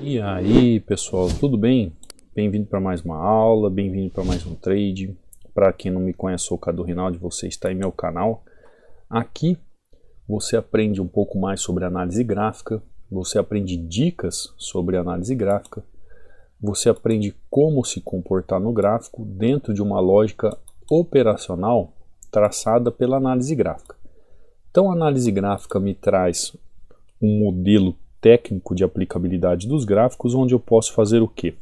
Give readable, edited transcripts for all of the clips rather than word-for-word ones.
E aí pessoal, tudo bem? Bem-vindo para mais uma aula, bem-vindo para mais um trade. Para quem não me conhece, sou o Cadu Rinaldi, você está em meu canal. Aqui você aprende um pouco mais sobre análise gráfica, você aprende dicas sobre análise gráfica, você aprende como se comportar no gráfico dentro de uma lógica operacional traçada pela análise gráfica. Então a análise gráfica me traz um modelo técnico de aplicabilidade dos gráficos, onde eu posso fazer o quê?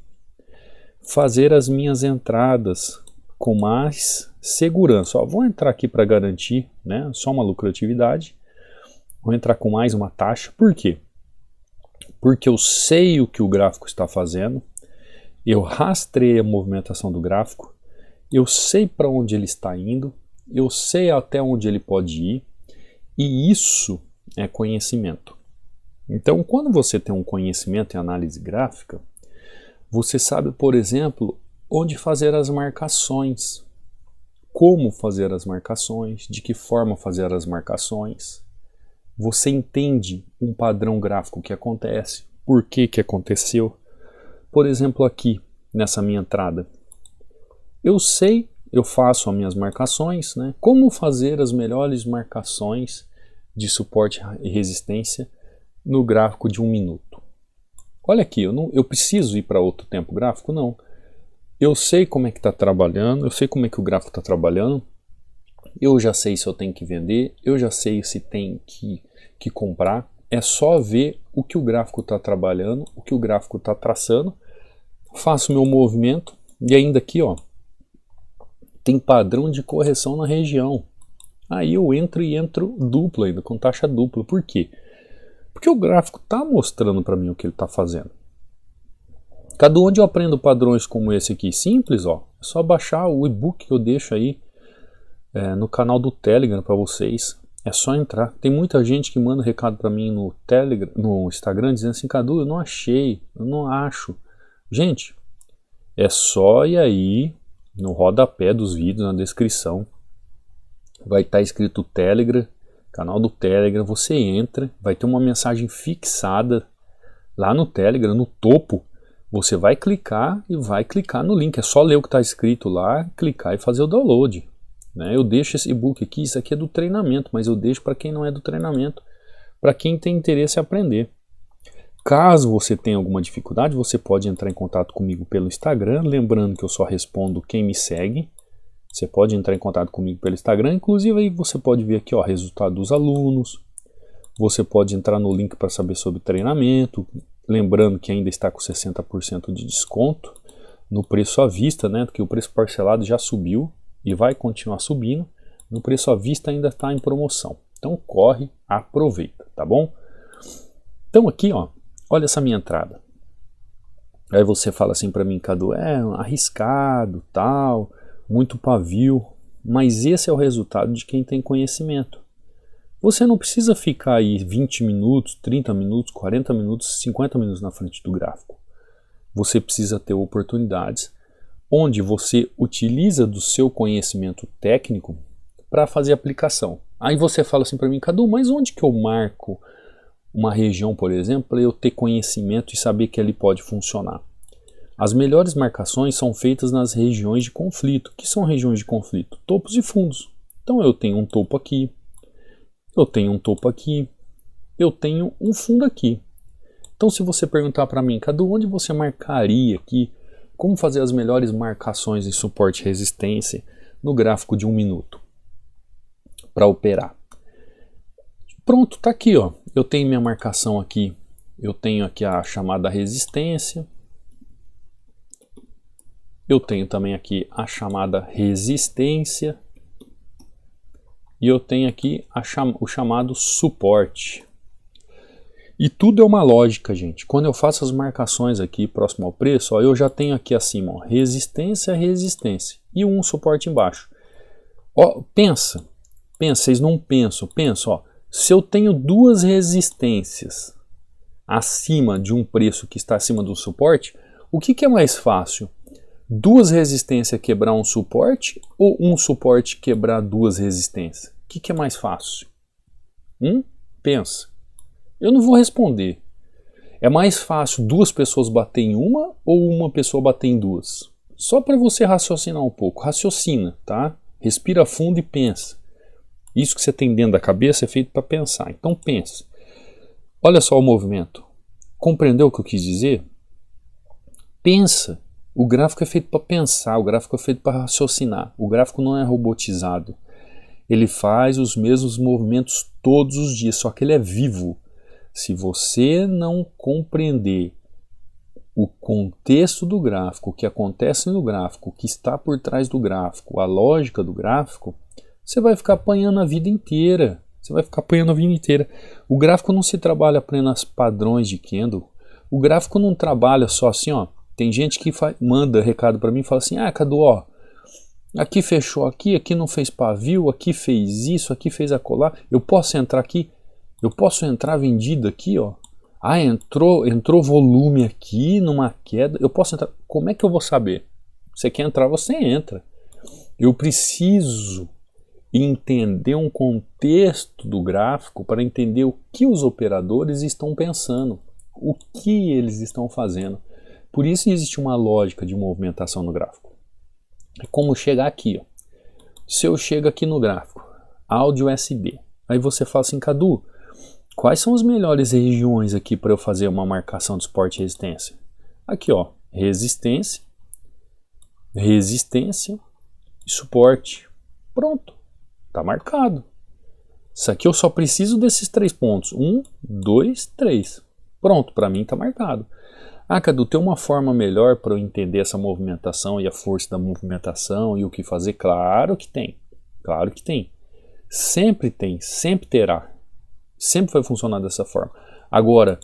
Fazer as minhas entradas com mais segurança. Ó, vou entrar aqui para garantir, né, só uma lucratividade. Vou entrar com mais uma taxa. Por quê? Porque eu sei o que o gráfico está fazendo, eu rastrei a movimentação do gráfico, eu sei para onde ele está indo, eu sei até onde ele pode ir, e isso é conhecimento. Então, quando você tem um conhecimento em análise gráfica, você sabe, por exemplo, onde fazer as marcações, como fazer as marcações, de que forma fazer as marcações. Você entende um padrão gráfico que acontece, por que que aconteceu. Por exemplo, aqui, nessa minha entrada, eu sei, eu faço as minhas marcações, né? Como fazer as melhores marcações de suporte e resistência no gráfico de 1 minuto. Olha aqui, eu preciso ir para outro tempo gráfico? Não. Eu sei como é que está trabalhando, eu sei como é que o gráfico está trabalhando, eu já sei se eu tenho que vender, eu já sei se tem que comprar. É só ver o que o gráfico está trabalhando, o que o gráfico está traçando, faço meu movimento e ainda aqui, ó, tem padrão de correção na região. Aí eu entro duplo ainda, com taxa dupla. Por quê? Porque o gráfico está mostrando para mim o que ele está fazendo. Cada onde eu aprendo padrões como esse aqui, simples, ó, é só baixar o e-book que eu deixo aí no canal do Telegram para vocês. É só entrar. Tem muita gente que manda recado para mim no Telegram, no Instagram, dizendo assim: Cadu, eu não achei, eu não acho. Gente, é só ir aí no rodapé dos vídeos, na descrição, vai estar escrito Telegram, canal do Telegram. Você entra, vai ter uma mensagem fixada lá no Telegram, no topo. Você vai clicar e vai clicar no link. É só ler o que está escrito lá, clicar e fazer o download, né? Eu deixo esse e-book aqui, isso aqui é do treinamento, mas eu deixo para quem não é do treinamento, para quem tem interesse em aprender. Caso você tenha alguma dificuldade, você pode entrar em contato comigo pelo Instagram, lembrando que eu só respondo quem me segue. Você pode entrar em contato comigo pelo Instagram, inclusive aí você pode ver aqui, ó, resultado dos alunos. Você pode entrar no link para saber sobre treinamento, lembrando que ainda está com 60% de desconto no preço à vista, né? Porque o preço parcelado já subiu e vai continuar subindo. No preço à vista ainda está em promoção. Então corre, aproveita, tá bom? Então aqui, ó, olha essa minha entrada. Aí você fala assim para mim, Cadu, é arriscado, tal, muito pavio, mas esse é o resultado de quem tem conhecimento. Você não precisa ficar aí 20 minutos, 30 minutos, 40 minutos, 50 minutos na frente do gráfico. Você precisa ter oportunidades onde você utiliza do seu conhecimento técnico para fazer aplicação. Aí você fala assim para mim, Cadu, mas onde que eu marco uma região, por exemplo, para eu ter conhecimento e saber que ele pode funcionar? As melhores marcações são feitas nas regiões de conflito. O que são regiões de conflito? Topos e fundos. Então eu tenho um topo aqui, eu tenho um topo aqui, eu tenho um fundo aqui. Então se você perguntar para mim, Cadu, onde você marcaria aqui? Como fazer as melhores marcações em suporte e resistência no gráfico de 1 minuto para operar? Pronto, tá aqui, ó. Eu tenho minha marcação aqui, eu tenho aqui a chamada resistência. Eu tenho também aqui a chamada resistência e eu tenho aqui o chamado suporte. E tudo é uma lógica, gente. Quando eu faço as marcações aqui próximo ao preço, ó, eu já tenho aqui acima, ó, resistência, resistência e um suporte embaixo. Ó, pensa, vocês não pensam, ó, se eu tenho duas resistências acima de um preço que está acima do suporte, o que é mais fácil? Duas resistências quebrar um suporte ou um suporte quebrar duas resistências? O que é mais fácil? Pensa. Eu não vou responder. É mais fácil duas pessoas bater em uma ou uma pessoa bater em duas? Só para você raciocinar um pouco. Raciocina, tá? Respira fundo e pensa. Isso que você tem dentro da cabeça é feito para pensar. Então pensa. Olha só o movimento. Compreendeu o que eu quis dizer? Pensa. O gráfico é feito para pensar, o gráfico é feito para raciocinar. O gráfico não é robotizado. Ele faz os mesmos movimentos todos os dias, só que ele é vivo. Se você não compreender o contexto do gráfico, o que acontece no gráfico, o que está por trás do gráfico, a lógica do gráfico, você vai ficar apanhando a vida inteira. Você vai ficar apanhando a vida inteira. O gráfico não se trabalha apenas padrões de candle. O gráfico não trabalha só assim, ó. Tem gente que manda recado para mim e fala assim: ah, Cadu, ó, aqui fechou aqui não fez pavio, aqui fez isso, aqui fez acolá. Eu posso entrar aqui? Eu posso entrar vendido aqui, ó. Ah, entrou volume aqui numa queda. Eu posso entrar. Como é que eu vou saber? Você quer entrar, você entra. Eu preciso entender um contexto do gráfico para entender o que os operadores estão pensando, o que eles estão fazendo. Por isso existe uma lógica de movimentação no gráfico. É como chegar aqui, ó. Se eu chego aqui no gráfico, áudio USB, aí você fala assim: Cadu, quais são as melhores regiões aqui para eu fazer uma marcação de suporte e resistência? Aqui, ó, resistência e suporte. Pronto, tá marcado. Isso aqui eu só preciso desses 3 pontos. 1, 2, 3. Pronto, para mim tá marcado. Ah, Cadu, tem uma forma melhor para eu entender essa movimentação e a força da movimentação e o que fazer? Claro que tem. Claro que tem. Sempre tem, sempre terá. Sempre vai funcionar dessa forma. Agora,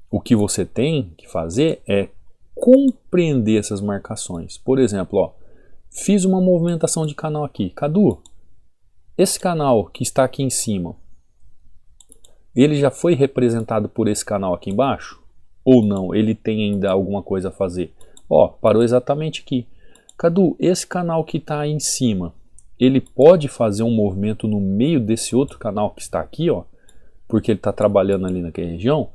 o que você tem que fazer é compreender essas marcações. Por exemplo, ó, fiz uma movimentação de canal aqui. Cadu, esse canal que está aqui em cima, ele já foi representado por esse canal aqui embaixo? Ou não? Ele tem ainda alguma coisa a fazer? Ó, parou exatamente aqui. Cadu, esse canal que está aí em cima, ele pode fazer um movimento no meio desse outro canal que está aqui, ó, porque ele está trabalhando ali naquela região?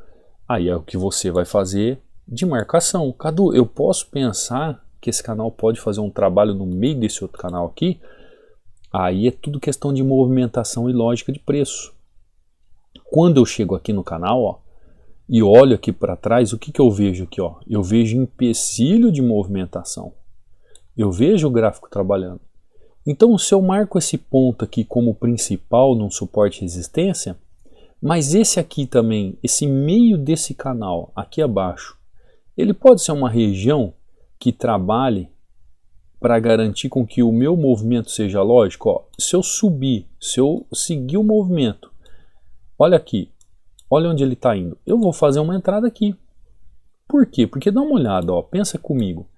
Aí é o que você vai fazer de marcação. Cadu, eu posso pensar que esse canal pode fazer um trabalho no meio desse outro canal aqui? Aí é tudo questão de movimentação e lógica de preço. Quando eu chego aqui no canal, ó, e olho aqui para trás, o que eu vejo aqui? Ó? Eu vejo empecilho de movimentação. Eu vejo o gráfico trabalhando. Então, se eu marco esse ponto aqui como principal num suporte e resistência, mas esse aqui também, esse meio desse canal aqui abaixo, ele pode ser uma região que trabalhe para garantir com que o meu movimento seja lógico. Ó, se eu subir, se eu seguir o movimento, olha aqui, olha onde ele está indo. Eu vou fazer uma entrada aqui. Por quê? Porque dá uma olhada, ó, pensa comigo.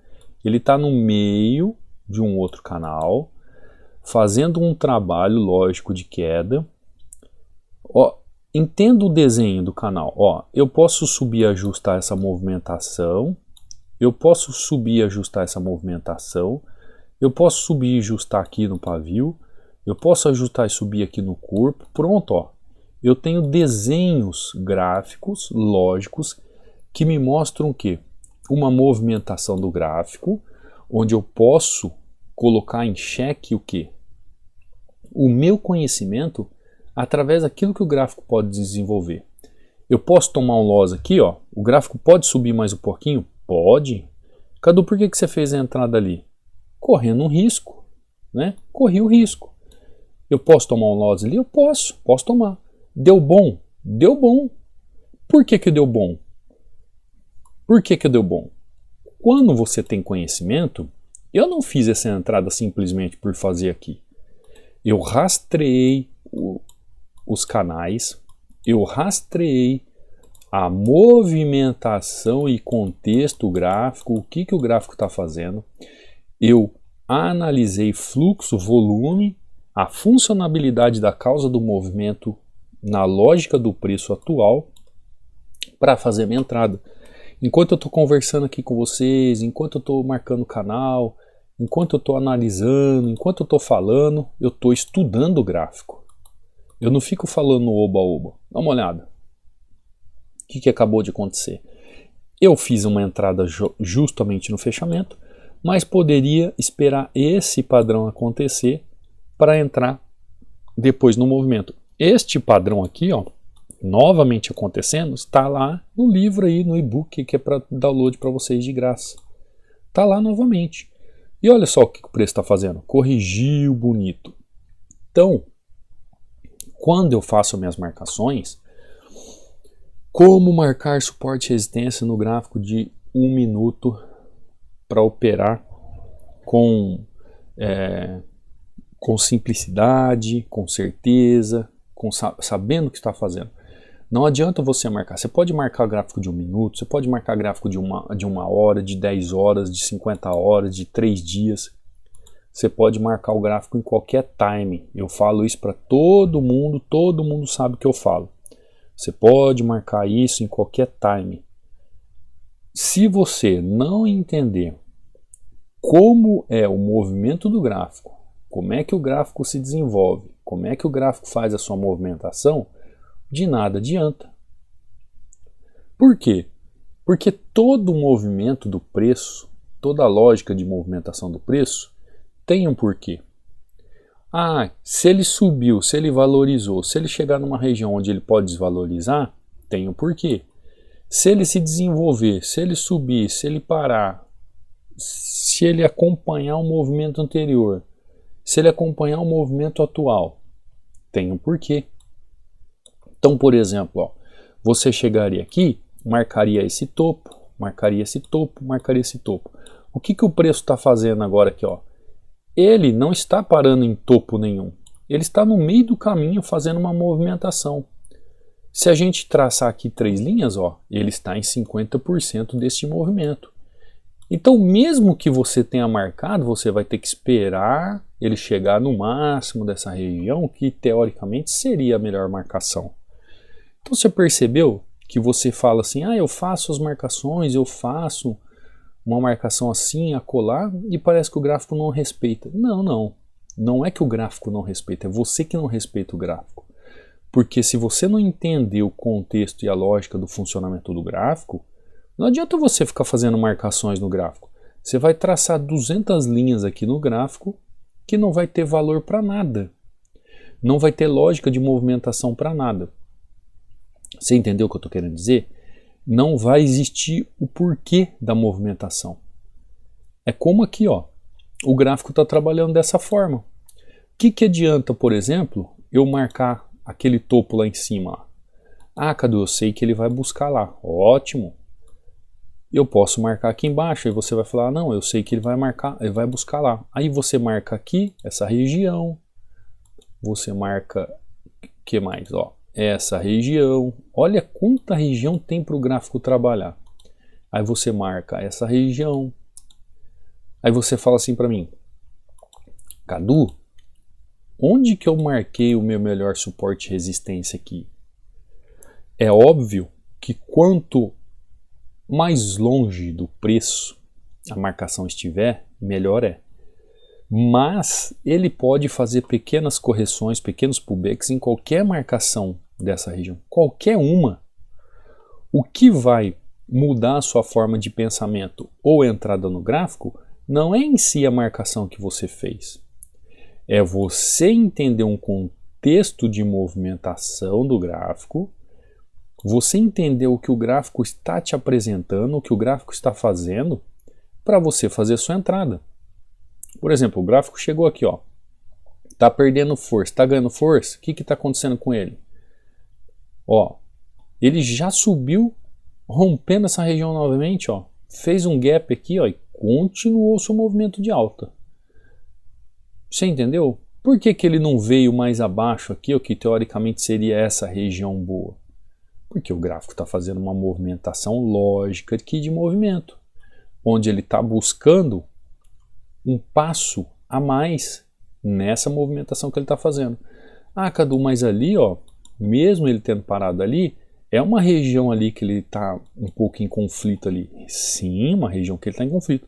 Ele está no meio de um outro canal, fazendo um trabalho lógico de queda. Ó, entenda o desenho do canal. Ó, eu posso subir e ajustar essa movimentação. Eu posso subir e ajustar essa movimentação. Eu posso subir e ajustar aqui no pavio. Eu posso ajustar e subir aqui no corpo. Pronto, ó. Eu tenho desenhos gráficos, lógicos, que me mostram o quê? Uma movimentação do gráfico, onde eu posso colocar em xeque o quê? O meu conhecimento através daquilo que o gráfico pode desenvolver. Eu posso tomar um loss aqui, ó. O gráfico pode subir mais um pouquinho? Pode. Cadu, por que você fez a entrada ali? Correndo um risco, né? Corri o risco. Eu posso tomar um loss ali? Eu posso tomar. Deu bom? Deu bom. Por que deu bom? Por que deu bom? Quando você tem conhecimento, eu não fiz essa entrada simplesmente por fazer aqui. Eu rastreei os canais, eu rastreei a movimentação e contexto gráfico, o que o gráfico está fazendo. Eu analisei fluxo, volume, a funcionalidade da causa do movimento na lógica do preço atual para fazer minha entrada. Enquanto eu estou conversando aqui com vocês, enquanto eu estou marcando o canal, enquanto eu estou analisando, enquanto eu estou falando, eu estou estudando o gráfico. Eu não fico falando oba-oba. Dá uma olhada. O que acabou de acontecer? Eu fiz uma entrada justamente no fechamento, mas poderia esperar esse padrão acontecer para entrar depois no movimento. Este padrão aqui, ó, novamente acontecendo, está lá no livro aí, no e-book, que é para download para vocês de graça. Está lá novamente. E olha só o que o preço está fazendo. Corrigiu bonito. Então, quando eu faço minhas marcações, como marcar suporte e resistência no gráfico de 1 minuto para operar com simplicidade, com certeza, sabendo o que está fazendo. Não adianta você marcar. Você pode marcar gráfico de 1 minuto, você pode marcar gráfico de uma hora, de 10 horas, de 50 horas, de 3 dias. Você pode marcar o gráfico em qualquer time. Eu falo isso para todo mundo sabe o que eu falo. Você pode marcar isso em qualquer time. Se você não entender como é o movimento do gráfico, como é que o gráfico se desenvolve, como é que o gráfico faz a sua movimentação, de nada adianta. Por quê? Porque todo o movimento do preço, toda a lógica de movimentação do preço, tem um porquê. Se ele subiu, se ele valorizou, se ele chegar numa região onde ele pode desvalorizar, tem um porquê. Se ele se desenvolver, se ele subir, se ele parar, se ele acompanhar o movimento anterior, se ele acompanhar o movimento atual, tem um porquê. Então, por exemplo, ó, você chegaria aqui, marcaria esse topo, marcaria esse topo, marcaria esse topo. O que o preço está fazendo agora aqui? Ó? Ele não está parando em topo nenhum. Ele está no meio do caminho fazendo uma movimentação. Se a gente traçar aqui 3 linhas, ó, ele está em 50% deste movimento. Então, mesmo que você tenha marcado, você vai ter que esperar ele chegar no máximo dessa região, que teoricamente seria a melhor marcação. Então, você percebeu que você fala assim, eu faço as marcações, eu faço uma marcação assim, acolá, e parece que o gráfico não respeita. Não é que o gráfico não respeita, é você que não respeita o gráfico. Porque se você não entender o contexto e a lógica do funcionamento do gráfico, não adianta você ficar fazendo marcações no gráfico. Você vai traçar 200 linhas aqui no gráfico que não vai ter valor para nada. Não vai ter lógica de movimentação para nada. Você entendeu o que eu estou querendo dizer? Não vai existir o porquê da movimentação. É como aqui, ó, o gráfico está trabalhando dessa forma. O que adianta, por exemplo, eu marcar aquele topo lá em cima? Cadu, eu sei que ele vai buscar lá. Ótimo. Eu posso marcar aqui embaixo, e você vai falar, não, eu sei que ele vai buscar lá. Aí você marca aqui, essa região, você marca, o que mais? Ó, essa região, olha quanta região tem para o gráfico trabalhar. Aí você marca essa região, aí você fala assim para mim, Cadu, onde que eu marquei o meu melhor suporte e resistência aqui? É óbvio que quanto mais longe do preço a marcação estiver, melhor é. Mas ele pode fazer pequenas correções, pequenos pullbacks em qualquer marcação dessa região, qualquer uma. O que vai mudar a sua forma de pensamento ou entrada no gráfico não é em si a marcação que você fez. É você entender um contexto de movimentação do gráfico, você entender o que o gráfico está te apresentando, o que o gráfico está fazendo, para você fazer sua entrada. Por exemplo, o gráfico chegou aqui, ó, está perdendo força, está ganhando força, o que está acontecendo com ele? Ó, ele já subiu, rompendo essa região novamente, ó, fez um gap aqui, ó, e continuou seu movimento de alta. Você entendeu? Por que ele não veio mais abaixo aqui, o que teoricamente seria essa região boa? Porque o gráfico está fazendo uma movimentação lógica aqui de movimento, onde ele está buscando um passo a mais nessa movimentação que ele está fazendo. Cadu, mas ali, ó, mesmo ele tendo parado ali, é uma região ali que ele está um pouco em conflito ali. Sim, uma região que ele está em conflito.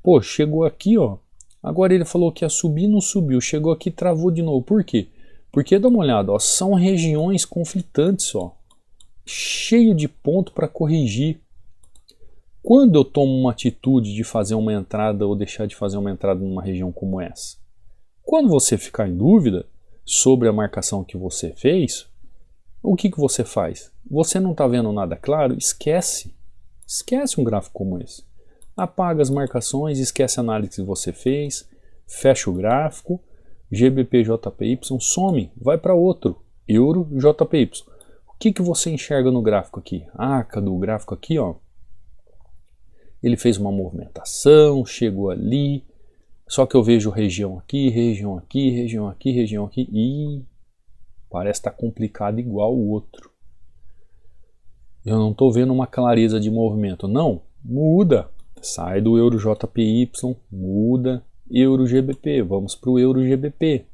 Pô, chegou aqui, ó, agora ele falou que ia subir, não subiu, chegou aqui, travou de novo. Por quê? Porque, dá uma olhada, ó, são regiões conflitantes, ó, cheio de ponto para corrigir. Quando eu tomo uma atitude de fazer uma entrada ou deixar de fazer uma entrada numa região como essa? Quando você ficar em dúvida sobre a marcação que você fez, o que você faz? Você não está vendo nada claro? Esquece. Esquece um gráfico como esse. Apaga as marcações, esquece a análise que você fez, fecha o gráfico, GBP, JPY, some, vai para outro, Euro, JPY. O que você enxerga no gráfico aqui? Ah, cadê o gráfico aqui, ó? Ele fez uma movimentação, chegou ali, só que eu vejo região aqui, região aqui, região aqui, região aqui, e parece estar complicado igual o outro. Eu não estou vendo uma clareza de movimento. Não, muda. Sai do Euro JPY, muda, Euro GBP, vamos para o Euro GBP.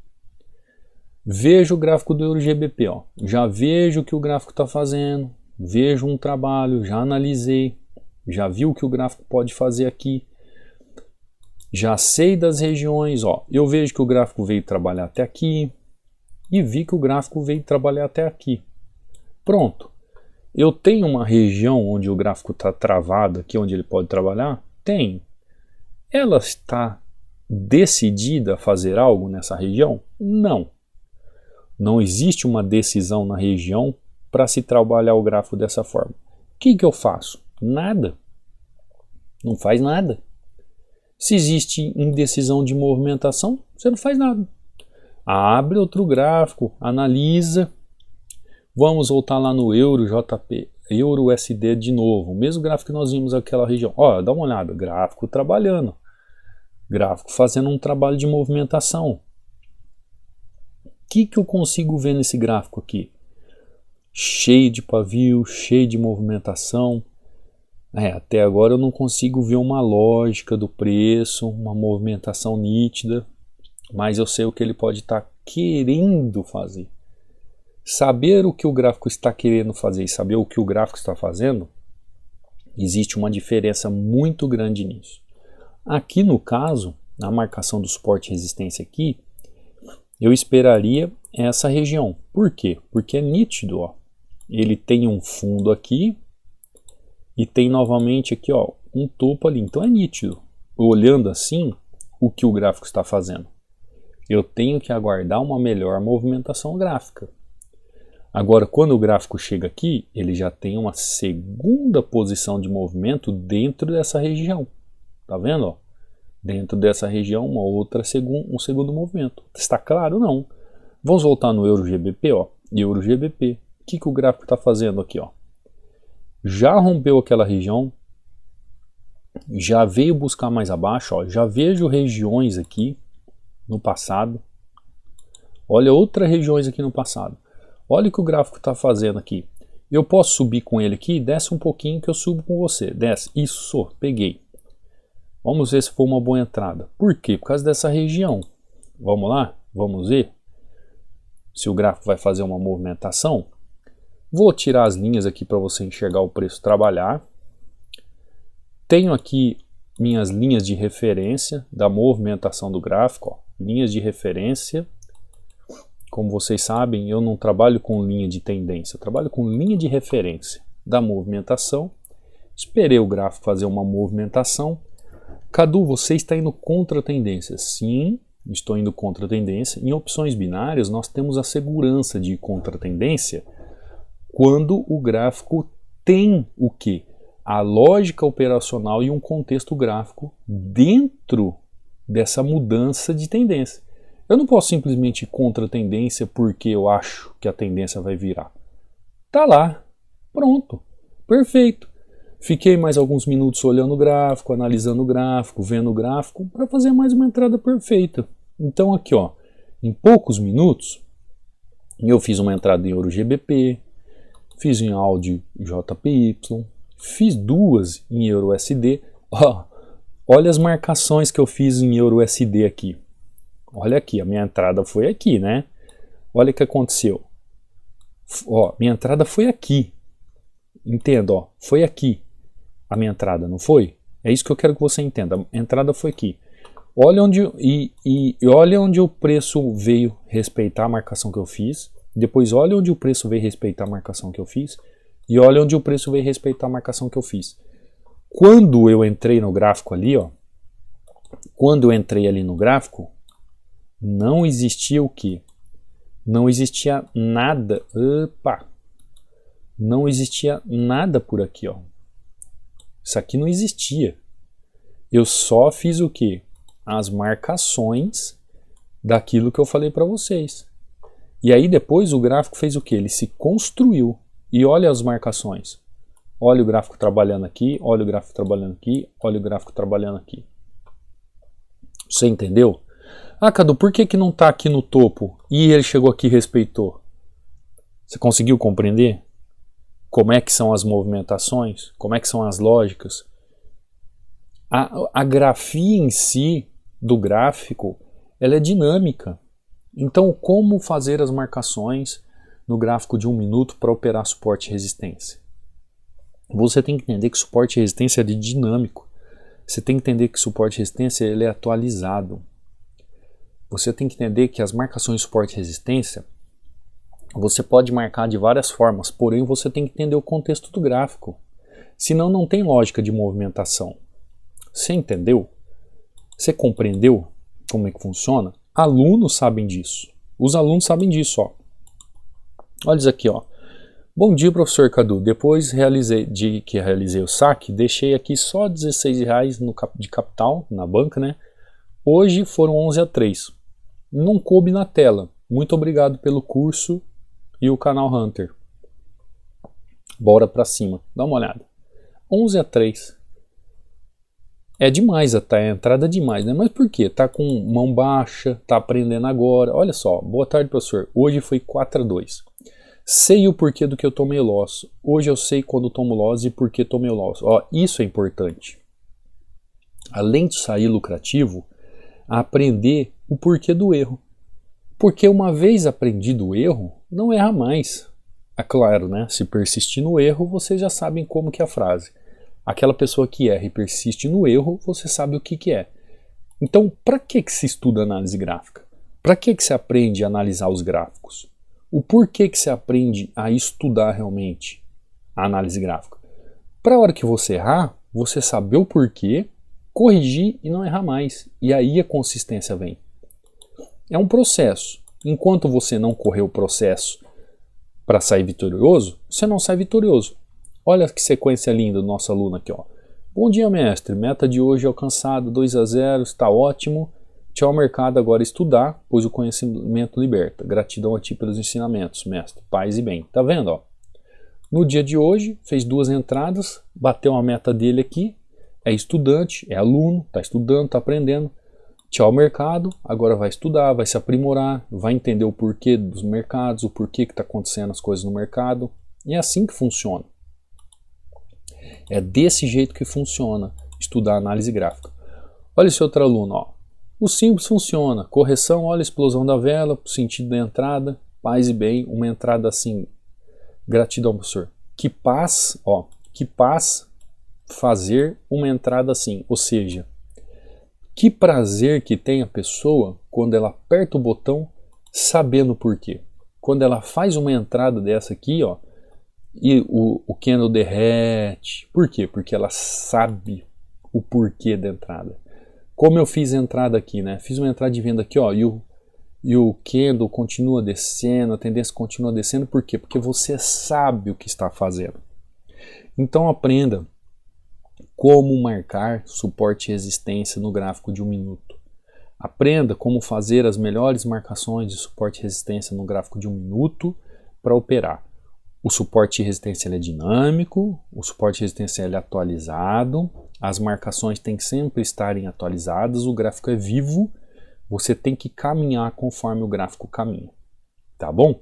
Vejo o gráfico do Euro GBP, ó. Já vejo o que o gráfico está fazendo, vejo um trabalho, já analisei, já vi o que o gráfico pode fazer aqui, já sei das regiões, ó. Eu vejo que o gráfico veio trabalhar até aqui e vi que o gráfico veio trabalhar até aqui. Pronto. Eu tenho uma região onde o gráfico está travado aqui, onde ele pode trabalhar? Tenho. Ela está decidida a fazer algo nessa região? Não. Não existe uma decisão na região para se trabalhar o gráfico dessa forma. O que eu faço? Nada. Não faz nada. Se existe indecisão de movimentação, você não faz nada. Abre outro gráfico, analisa. Vamos voltar lá no Euro JP, Euro USD de novo. O mesmo gráfico que nós vimos naquela região. Ó, dá uma olhada. Gráfico trabalhando. Gráfico fazendo um trabalho de movimentação. O que eu consigo ver nesse gráfico aqui? Cheio de pavio, cheio de movimentação. Até agora eu não consigo ver uma lógica do preço, uma movimentação nítida. Mas eu sei o que ele pode estar querendo fazer. Saber o que o gráfico está querendo fazer e saber o que o gráfico está fazendo, existe uma diferença muito grande nisso. Aqui no caso, na marcação do suporte e resistência aqui, eu esperaria essa região. Por quê? Porque é nítido, ó. Ele tem um fundo aqui e tem novamente aqui, ó, um topo ali. Então é nítido. Olhando assim, o que o gráfico está fazendo. Eu tenho que aguardar uma melhor movimentação gráfica. Agora, quando o gráfico chega aqui, ele já tem uma segunda posição de movimento dentro dessa região. Tá vendo? Ó? Dentro dessa região, um segundo movimento. Está claro? Não. Vamos voltar no Euro GBP, ó. Euro GBP. O que o gráfico está fazendo aqui, ó? Já rompeu aquela região, já veio buscar mais abaixo, ó. Já vejo regiões aqui no passado. Olha outras regiões aqui no passado. Olha o que o gráfico está fazendo aqui. Eu posso subir com ele aqui, desce um pouquinho que eu subo com você. Desce, isso, peguei. Vamos ver se foi uma boa entrada. Por quê? Por causa dessa região. Vamos lá? Vamos ver se o gráfico vai fazer uma movimentação. Vou tirar as linhas aqui para você enxergar o preço trabalhar. Tenho aqui minhas linhas de referência da movimentação do gráfico. Ó. Linhas de referência. Como vocês sabem, eu não trabalho com linha de tendência, eu trabalho com linha de referência da movimentação. Esperei o gráfico fazer uma movimentação. Cadu, você está indo contra a tendência? Sim, estou indo contra a tendência. Em opções binárias, nós temos a segurança de ir contra a tendência quando o gráfico tem o quê? A lógica operacional e um contexto gráfico dentro dessa mudança de tendência. Eu não posso simplesmente ir contra a tendência porque eu acho que a tendência vai virar. Tá lá, pronto, perfeito. Fiquei mais alguns minutos olhando o gráfico, analisando o gráfico, vendo o gráfico, para fazer mais uma entrada perfeita. Então aqui, ó, em poucos minutos, eu fiz uma entrada em Euro GBP, fiz em AUD JPY, fiz duas em Euro USD. Ó, olha as marcações que eu fiz em Euro USD aqui. Olha aqui, a minha entrada foi aqui, né? Olha o que aconteceu. Ó, minha entrada foi aqui. Entenda, ó, foi aqui a minha entrada, não foi? É isso que eu quero que você entenda. A entrada foi aqui. Olha onde olha onde o preço veio respeitar a marcação que eu fiz. Depois olha onde o preço veio respeitar a marcação que eu fiz. E olha onde o preço veio respeitar a marcação que eu fiz. Quando eu entrei no gráfico ali, ó, quando eu entrei ali no gráfico, não existia o quê? Não existia nada, opa, não existia nada por aqui, ó. Isso aqui não existia. Eu só fiz o quê? As marcações daquilo que eu falei para vocês. E aí depois o gráfico fez o quê? Ele se construiu. E olha as marcações. Olha o gráfico trabalhando aqui, olha o gráfico trabalhando aqui, olha o gráfico trabalhando aqui. Você entendeu? Ah, Cadu, por que não está aqui no topo e ele chegou aqui e respeitou? Você conseguiu compreender? Como é que são as movimentações? Como é que são as lógicas? A grafia em si do gráfico, ela é dinâmica. Então, como fazer as marcações no gráfico de 1 minuto para operar suporte e resistência? Você tem que entender que suporte e resistência é dinâmico. Você tem que entender que suporte e resistência ele é atualizado. Você tem que entender que as marcações de suporte e resistência você pode marcar de várias formas, porém você tem que entender o contexto do gráfico. Senão não tem lógica de movimentação. Você entendeu? Você compreendeu como é que funciona? Alunos sabem disso. Os alunos sabem disso, ó. Olha isso aqui, ó. Bom dia, professor Cadu. Depois que realizei o saque, deixei aqui só R$16 de capital na banca, né? Hoje foram 11:03. Não coube na tela. Muito obrigado pelo curso e o canal Hunter. Bora pra cima. Dá uma olhada. 11:03. É demais até, a entrada é demais, né? Mas por quê? Tá com mão baixa, tá aprendendo agora. Olha só, boa tarde, professor. Hoje foi 4:02. Sei o porquê do que eu tomei loss. Hoje eu sei quando tomo loss e por que tomei loss. Ó, isso é importante. Além de sair lucrativo, aprender o porquê do erro. Porque uma vez aprendido o erro, não erra mais. É claro, né? Se persistir no erro, vocês já sabem como que é a frase. Aquela pessoa que erra e persiste no erro, você sabe o que é. Então, para que se estuda análise gráfica? Para que se aprende a analisar os gráficos? O porquê que se aprende a estudar realmente a análise gráfica? Para a hora que você errar, você saber o porquê, corrigir e não errar mais. E aí a consistência vem. É um processo. Enquanto você não correr o processo para sair vitorioso, você não sai vitorioso. Olha que sequência linda do nosso aluno aqui, ó. Bom dia, mestre. Meta de hoje alcançada, 2:0, está ótimo. Tchau, mercado, agora estudar, pois o conhecimento liberta. Gratidão a ti pelos ensinamentos, mestre. Paz e bem. Tá vendo, ó? No dia de hoje, fez 2 entradas, bateu a meta dele aqui. É estudante, é aluno, tá estudando, tá aprendendo. Tchau, mercado, agora vai estudar, vai se aprimorar, vai entender o porquê dos mercados, o porquê que tá acontecendo as coisas no mercado. E é assim que funciona. É desse jeito que funciona estudar análise gráfica. Olha esse outro aluno, ó. O simples funciona. Correção, olha a explosão da vela, sentido da entrada, paz e bem, uma entrada assim. Gratidão, professor. Que paz, ó, que paz fazer uma entrada assim. Ou seja, que prazer que tem a pessoa quando ela aperta o botão sabendo por quê. Quando ela faz uma entrada dessa aqui, ó, e o candle derrete. Por quê? Porque ela sabe o porquê da entrada. Como eu fiz a entrada aqui, né? Fiz uma entrada de venda aqui, ó, e o candle continua descendo, a tendência continua descendo. Por quê? Porque você sabe o que está fazendo. Então aprenda como marcar suporte e resistência no gráfico de 1 minuto. Aprenda como fazer as melhores marcações de suporte e resistência no gráfico de 1 minuto para operar. O suporte e resistência ele é dinâmico, o suporte e resistência ele é atualizado, as marcações têm que sempre estarem atualizadas, o gráfico é vivo, você tem que caminhar conforme o gráfico caminha. Tá bom?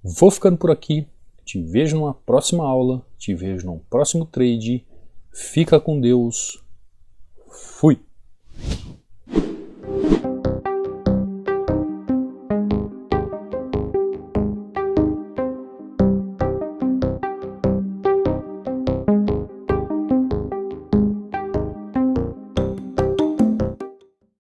Vou ficando por aqui, te vejo numa próxima aula, te vejo num próximo trade, fica com Deus, fui!